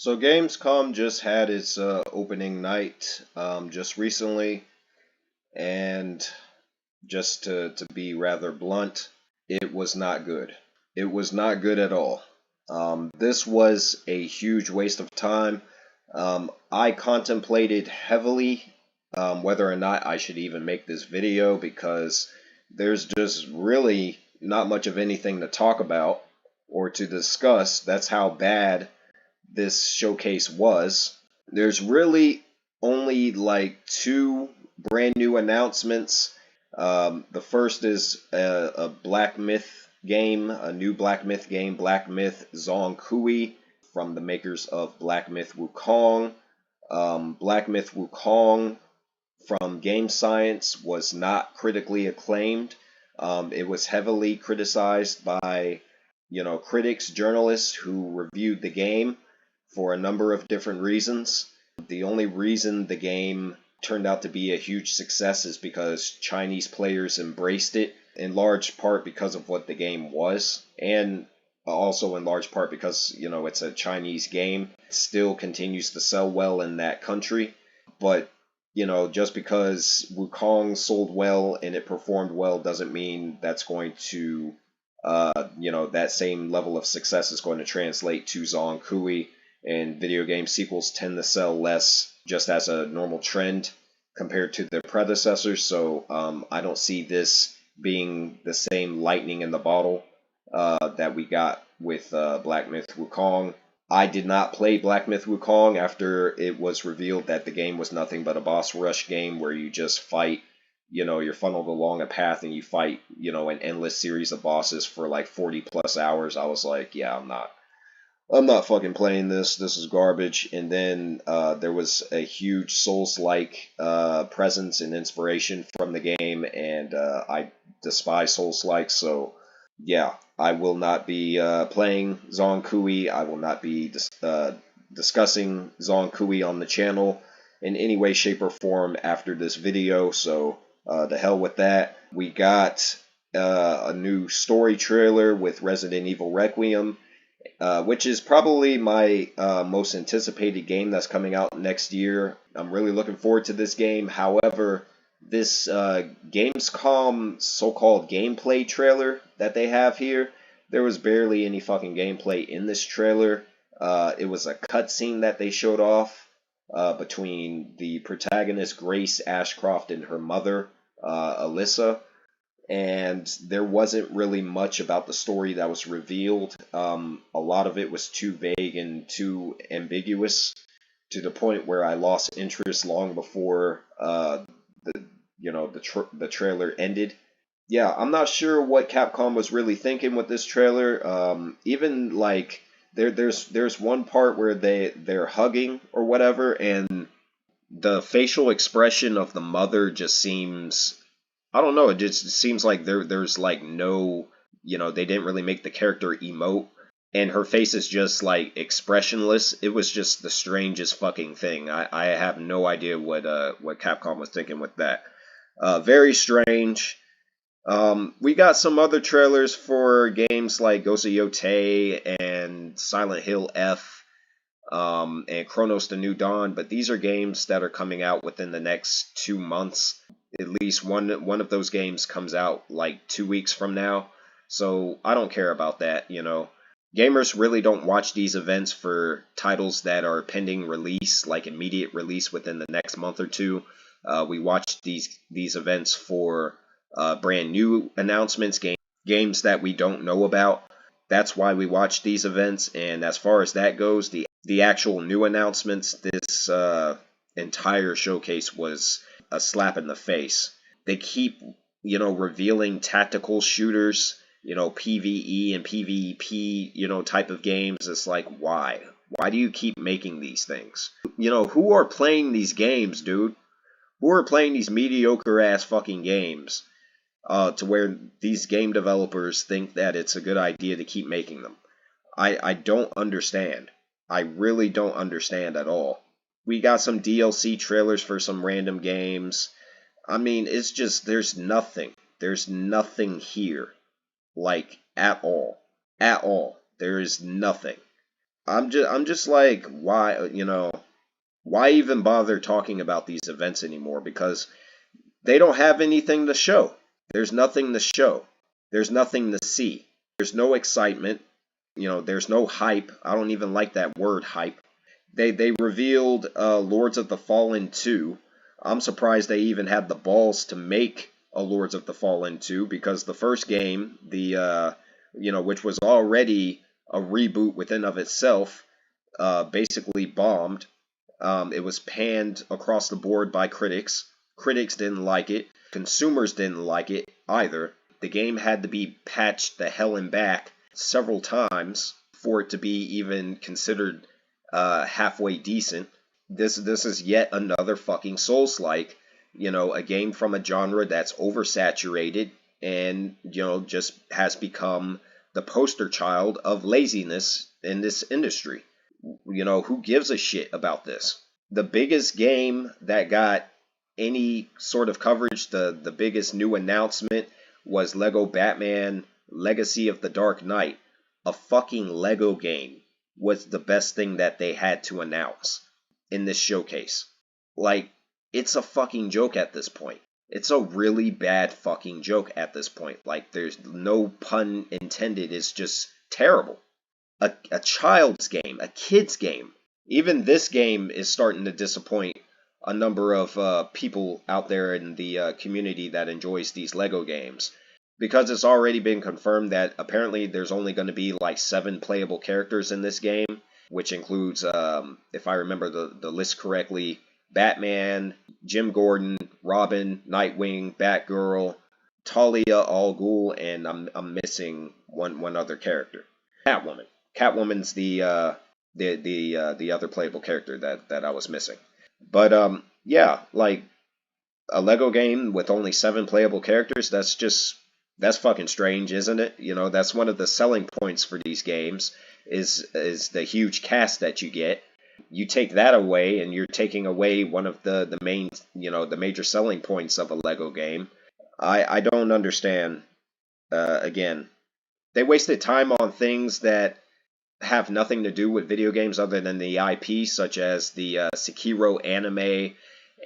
So Gamescom just had its opening night just recently, and just to be rather blunt, it was not good. It was not good at all. This was a huge waste of time. I contemplated heavily whether or not I should even make this video because there's just really not much of anything to talk about or to discuss. That's how bad this showcase was. There's really only like two brand new announcements. The first is a Black Myth game, a new Black Myth game, Black Myth Zong Kui, from the makers of Black Myth Wukong. Black Myth Wukong from Game Science was not critically acclaimed. It was heavily criticized by, critics, journalists who reviewed the game for a number of different reasons. The only reason the game turned out to be a huge success is because Chinese players embraced it, in large part because of what the game was, and also in large part because, it's a Chinese game. It still continues to sell well in that country, but just because Wukong sold well and it performed well doesn't mean that's going to, that same level of success is going to translate to Zong Kui, and video game sequels tend to sell less just as a normal trend compared to their predecessors. So I don't see this being the same lightning in the bottle that we got with Black Myth Wukong. I did not play Black Myth Wukong after it was revealed that the game was nothing but a boss rush game where you just fight, you're funneled along a path and you fight, an endless series of bosses for like 40 plus hours. I was like, yeah, I'm not fucking playing this. This is garbage. And then there was a huge Souls-like presence and inspiration from the game, and I despise Souls-like, so yeah, I will not be playing Zong Kui. I will not be discussing Zong Kui on the channel in any way, shape, or form after this video, so the hell with that. We got a new story trailer with Resident Evil Requiem, which is probably my most anticipated game that's coming out next year. I'm really looking forward to this game. However, this Gamescom so-called gameplay trailer that they have here, there was barely any fucking gameplay in this trailer. It was a cutscene that they showed off between the protagonist Grace Ashcroft and her mother, Alyssa. And there wasn't really much about the story that was revealed. A lot of it was too vague and too ambiguous to the point where I lost interest long before the trailer ended. Yeah, I'm not sure what Capcom was really thinking with this trailer. Even like there's one part where they're hugging or whatever, and the facial expression of the mother just seems, I don't know, it just seems like there's like no, they didn't really make the character emote, and her face is just like expressionless. It was just the strangest fucking thing. I have no idea what Capcom was thinking with that. Very strange. We got some other trailers for games like Ghost of Yotei and Silent Hill F, and Chronos: The New Dawn, but these are games that are coming out within the next 2 months. At least one of those games comes out like 2 weeks from now, so I don't care about that. Gamers really don't watch these events for titles that are pending release, like immediate release within the next month or two. We watch these events for brand new announcements, games that we don't know about. That's why we watch these events, and as far as that goes, the actual new announcements, this entire showcase was a slap in the face. They keep, revealing tactical shooters, PvE and PvP, type of games. It's like, why? Why do you keep making these things? Who are playing these games, dude? Who are playing these mediocre ass fucking games to where these game developers think that it's a good idea to keep making them? I don't understand. I really don't understand at all. We got some DLC trailers for some random games. I mean, it's just, there's nothing. There's nothing here. Like, at all. At all. There is nothing. I'm just like, why, why even bother talking about these events anymore? Because they don't have anything to show. There's nothing to show. There's nothing to see. There's no excitement. There's no hype. I don't even like that word hype. They revealed Lords of the Fallen 2. I'm surprised they even had the balls to make a Lords of the Fallen 2, because the first game, which was already a reboot within of itself, basically bombed. It was panned across the board by critics. Critics didn't like it. Consumers didn't like it either. The game had to be patched the hell and back several times for it to be even considered halfway decent. This is yet another fucking Souls-like, a game from a genre that's oversaturated and just has become the poster child of laziness in this industry. Who gives a shit about this? The biggest game that got any sort of coverage, the biggest new announcement, was Lego Batman Legacy of the Dark Knight. A fucking Lego game was the best thing that they had to announce in this showcase. Like, it's a fucking joke at this point. It's a really bad fucking joke at this point. Like, there's no pun intended. It's just terrible. A child's game, a kid's game. Even this game is starting to disappoint a number of people out there in the community that enjoys these Lego games, because it's already been confirmed that apparently there's only going to be like 7 playable characters in this game, which includes, if I remember the list correctly, Batman, Jim Gordon, Robin, Nightwing, Batgirl, Talia al Ghul, and I'm missing one other character, Catwoman. Catwoman's the other playable character that I was missing. But yeah, like a Lego game with only 7 playable characters, that's fucking strange, isn't it? That's one of the selling points for these games is the huge cast that you get. You take that away and you're taking away one of the main, the major selling points of a Lego game. I don't understand. Again, they wasted time on things that have nothing to do with video games other than the IP, such as the Sekiro anime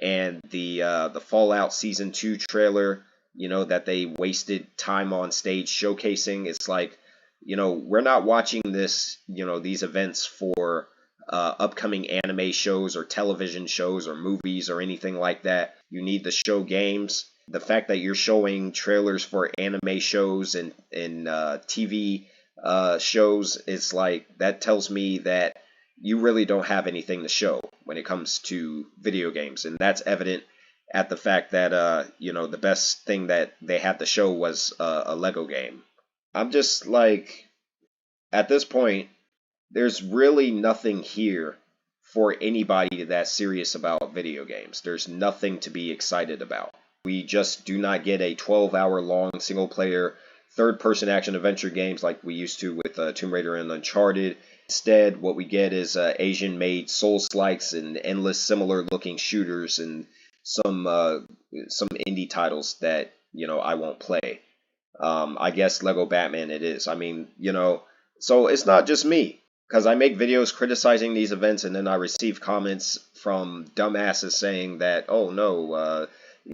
and the Fallout Season 2 trailer, that they wasted time on stage showcasing. It's like, we're not watching these events for upcoming anime shows or television shows or movies or anything like that. You need to show games. The fact that you're showing trailers for anime shows and TV shows, it's like, that tells me that you really don't have anything to show when it comes to video games. And that's evident at the fact that, the best thing that they had to show was a Lego game. I'm just like, at this point, there's really nothing here for anybody that's serious about video games. There's nothing to be excited about. We just do not get a 12-hour long single-player third-person action adventure games like we used to with Tomb Raider and Uncharted. Instead, what we get is Asian-made Souls-likes and endless similar-looking shooters and some indie titles that I won't play. I guess Lego Batman it is. I mean, so it's not just me, because I make videos criticizing these events and then I receive comments from dumbasses saying that, oh no,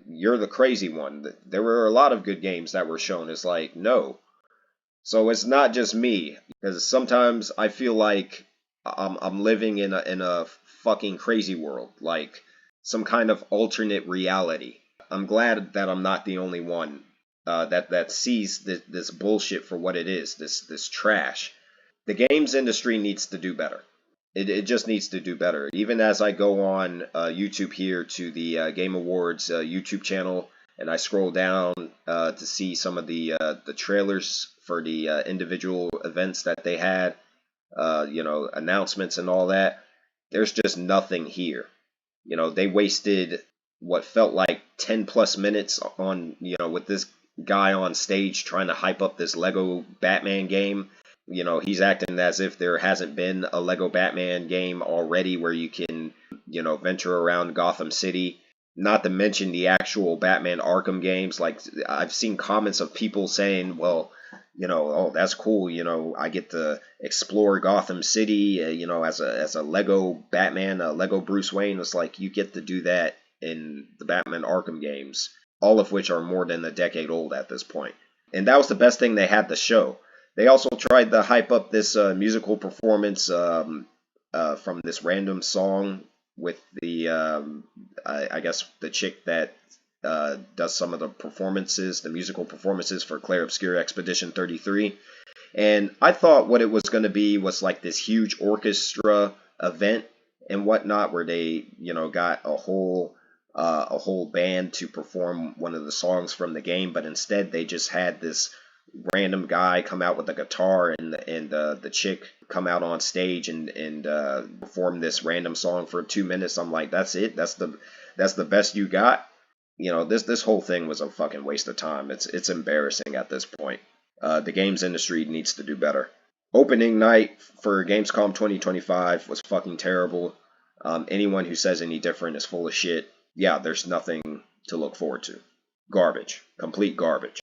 you're the crazy one. There were a lot of good games that were shown. It's like, no. So it's not just me, because sometimes I feel like I'm living in a fucking crazy world, like some kind of alternate reality. I'm glad that I'm not the only one that sees this bullshit for what it is, this trash. The games industry needs to do better. It just needs to do better. Even as I go on YouTube here to the Game Awards YouTube channel, and I scroll down to see some of the trailers for the individual events that they had, announcements and all that, there's just nothing here. They wasted what felt like 10 plus minutes on, with this guy on stage trying to hype up this Lego Batman game. He's acting as if there hasn't been a Lego Batman game already where you can, venture around Gotham City. Not to mention the actual Batman Arkham games. Like, I've seen comments of people saying, well, oh, that's cool. I get to explore Gotham City, as a Lego Batman, a Lego Bruce Wayne. It's like you get to do that in the Batman Arkham games, all of which are more than a decade old at this point. And that was the best thing they had to show. They also tried to hype up this musical performance from this random song with I guess the chick that does some of the musical performances for Clair Obscur Expedition 33. And I thought what it was going to be was like this huge orchestra event and whatnot, where they, got a whole band to perform one of the songs from the game, but instead they just had this random guy come out with a guitar, and the chick come out on stage and perform this random song for 2 minutes. I'm like, that's it? That's the best you got? This whole thing was a fucking waste of time. It's embarrassing at this point. The games industry needs to do better. Opening night for Gamescom 2025 was fucking terrible. Anyone who says any different is full of shit. Yeah, there's nothing to look forward to. Garbage. Complete garbage.